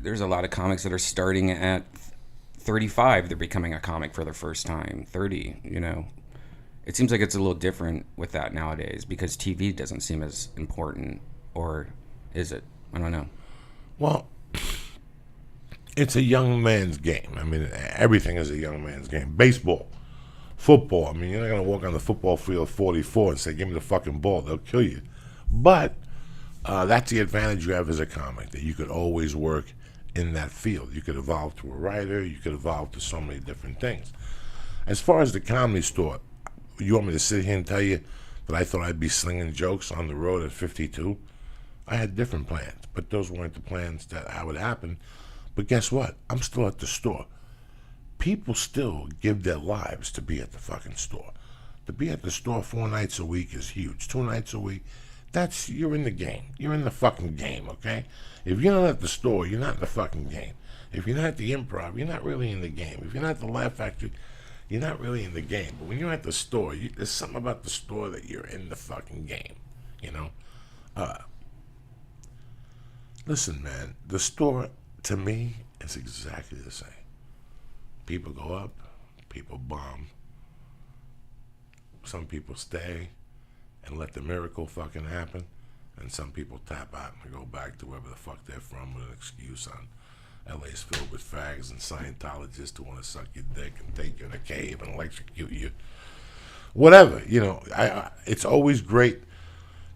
there's a lot of comics that are starting at 35. They're becoming a comic for the first time. 30. It seems like it's a little different with that nowadays because TV doesn't seem as important, or is it? I don't know. Well, it's a young man's game. I mean, everything is a young man's game. Baseball, football. I mean, you're not going to walk on the football field at 44 and say, give me the fucking ball. They'll kill you. But that's the advantage you have as a comic, that you could always work in that field. You could evolve to a writer. You could evolve to so many different things. As far as the Comedy Store, you want me to sit here and tell you that I thought I'd be slinging jokes on the road at 52? I had different plans, but those weren't the plans that how it happened. But guess what? I'm still at the store. People still give their lives to be at the fucking store. To be at the store 4 nights a week is huge. 2 nights a week, you're in the game. You're in the fucking game, okay? If you're not at the store, you're not in the fucking game. If you're not at the Improv, you're not really in the game. If you're not at the Laugh Factory, you're not really in the game. But when you're at the store, there's something about the store that you're in the fucking game, Listen, man, the store, to me, is exactly the same. People go up, people bomb. Some people stay and let the miracle fucking happen, and some people tap out and go back to wherever the fuck they're from with an excuse on LA's filled with fags and Scientologists who want to suck your dick and take you in a cave and electrocute you. Whatever, it's always great.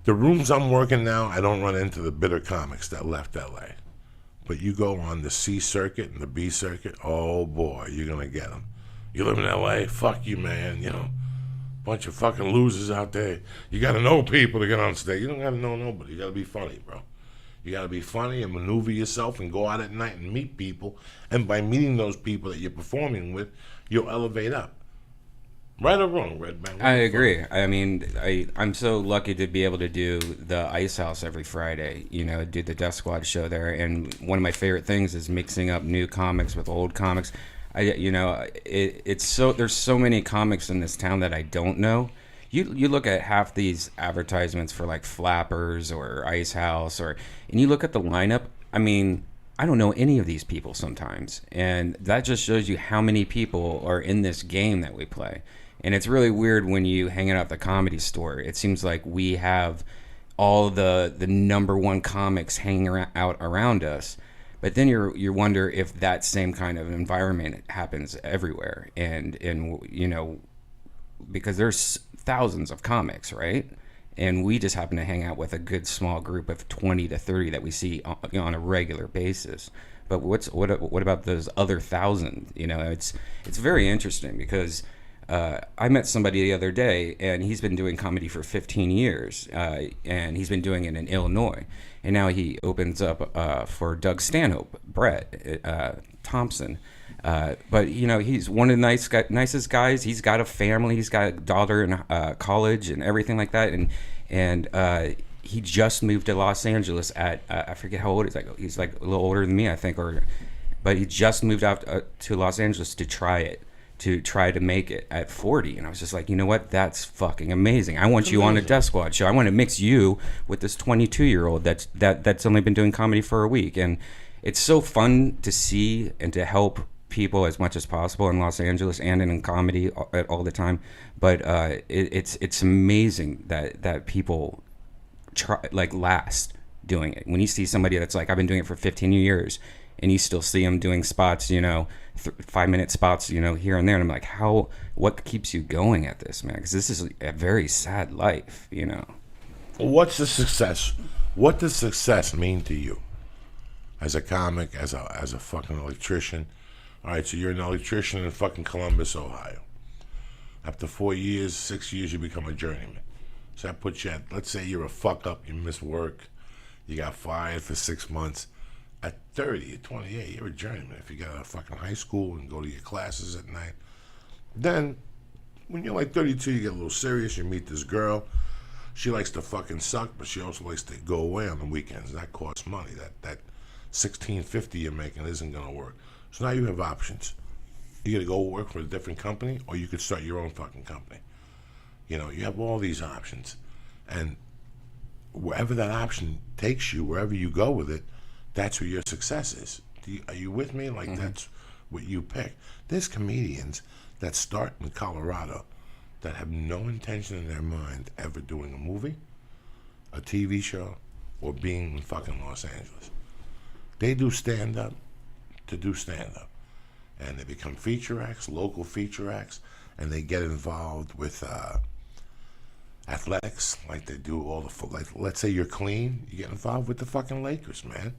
The rooms I'm working now, I don't run into the bitter comics that left LA. But you go on the C circuit and the B circuit, oh boy, you're going to get them. You live in LA? Fuck you, man. Bunch of fucking losers out there. You got to know people to get on stage. You don't got to know nobody. You got to be funny, bro. You got to be funny and maneuver yourself and go out at night and meet people. And by meeting those people that you're performing with, you'll elevate up. Right or wrong, Redban? I agree. I mean, I'm so lucky to be able to do the Ice House every Friday, do the Death Squad show there. And one of my favorite things is mixing up new comics with old comics. It's so, there's so many comics in this town that I don't know. You look at half these advertisements for like Flappers or Ice House, and you look at the lineup. I mean, I don't know any of these people sometimes, and that just shows you how many people are in this game that we play. And it's really weird when you hang out at the Comedy Store. It seems like we have all the number one comics hanging out around us, but then you wonder if that same kind of environment happens everywhere, and because there's thousands of comics, right? And we just happen to hang out with a good small group of 20 to 30 that we see on a regular basis. But what about those other 1,000? It's very interesting because I met somebody the other day, and he's been doing comedy for 15 years, and he's been doing it in Illinois. And now he opens up for Doug Stanhope, Brett Thompson. But he's one of the nicest guys. He's got a family. He's got a daughter in college and everything like that. And he just moved to Los Angeles at I forget how old he's like a little older than me, I think, but he just moved out to Los Angeles to try to make it at 40. And I was just like, you know what? That's fucking amazing. I want you on a Death Squad show. I want to mix you with this 22-year-old that's only been doing comedy for a week. And it's so fun to see and to help people as much as possible in Los Angeles and in comedy all the time. But it's amazing that people last doing it. When you see somebody that's like, I've been doing it for 15 years, and you still see them doing spots, 5-minute spots, here and there. And I'm like, what keeps you going at this, man? Because this is a very sad life, What's the success? What does success mean to you? As a comic, as a fucking electrician? All right, so you're an electrician in fucking Columbus, Ohio. After 4 years, 6 years, you become a journeyman. So that puts you at, let's say you're a fuck up, you miss work, you got fired for 6 months. At 30, at 28, you're a journeyman. If you got out of fucking high school and go to your classes at night. Then, when you're like 32, you get a little serious, you meet this girl. She likes to fucking suck, but she also likes to go away on the weekends. That costs money. That $16.50 you're making isn't going to work. So now you have options. You got to go work for a different company, or you could start your own fucking company. You have all these options. And wherever that option takes you, wherever you go with it, that's where your success is. Are you with me? Like, that's what you pick. There's comedians that start in Colorado that have no intention in their mind ever doing a movie, a TV show, or being in fucking Los Angeles. They do stand-up to do stand-up. And they become feature acts, local feature acts, and they get involved with athletics, like they do all the, like, let's say you're clean, you get involved with the fucking Lakers, man.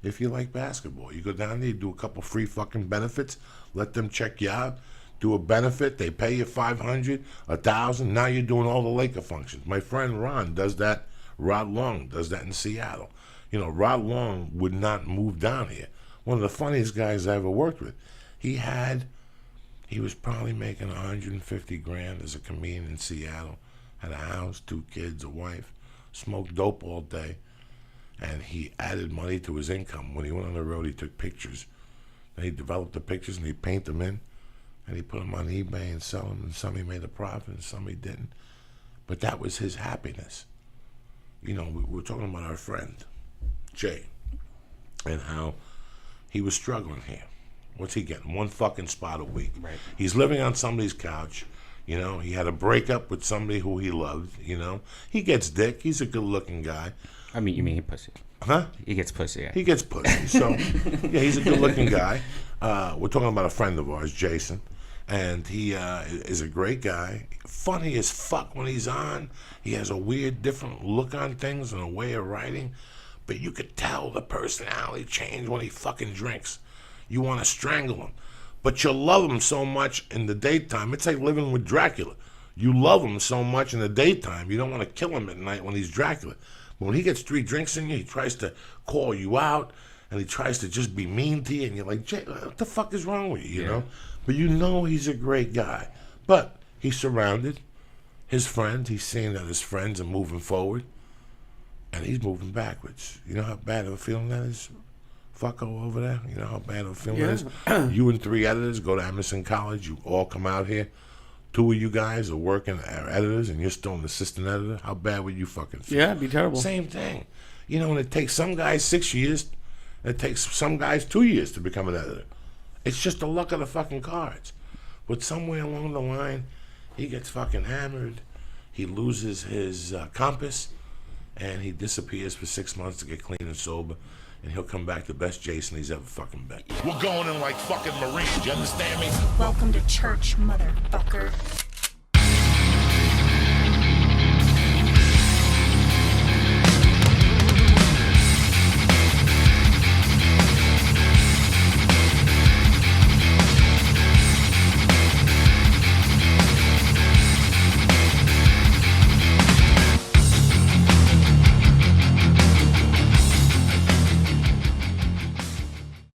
If you like basketball, you go down there, you do a couple free fucking benefits, let them check you out, do a benefit, they pay you $500, $1,000, now you're doing all the Laker functions. My friend Ron does that, Rod Long does that in Seattle. You know, Rod Long would not move down here. One of the funniest guys I ever worked with. He was probably making 150 grand as a comedian in Seattle. Had a house, 2 kids, a wife, smoked dope all day, and he added money to his income. When he went on the road, he took pictures. Then he developed the pictures and he painted them in, and he put them on eBay and sell them, and some he made a profit and some he didn't. But that was his happiness. You know, we were talking about our friend, Jay, and how he was struggling here. What's he getting? 1 fucking spot a week. Right. He's living on somebody's couch. You know, he had a breakup with somebody who he loved, you know. He gets dick. He's a good-looking guy. I mean, you mean pussy? Huh? He gets pussy. Yeah. He gets pussy. So, yeah, he's a good-looking guy. We're talking about a friend of ours, Jason, and he is a great guy. Funny as fuck when he's on. He has a weird, different look on things and a way of writing, but you could tell the personality changed when he fucking drinks. You want to strangle him. But you love him so much in the daytime. It's like living with Dracula. You love him so much in the daytime, you don't want to kill him at night when he's Dracula. But when he gets 3 drinks in you, he tries to call you out, and he tries to just be mean to you, and you're like, Jay, what the fuck is wrong with you, you know? But you know he's a great guy. But he's surrounded. His friends, he's seeing that his friends are moving forward, and he's moving backwards. You know how bad of a feeling that is? Fucko over there, you know how bad of a film it is? You and 3 editors go to Emerson College, you all come out here. 2 of you guys are working as editors and you're still an assistant editor. How bad would you fucking feel? Yeah, it'd be terrible. Same thing. You know, and it takes some guys 6 years, it takes some guys 2 years to become an editor. It's just the luck of the fucking cards. But somewhere along the line, he gets fucking hammered, he loses his compass, and he disappears for 6 months to get clean and sober. And he'll come back the best Jason he's ever fucking been. We're going in like fucking Marines, you understand me? Welcome to church, motherfucker.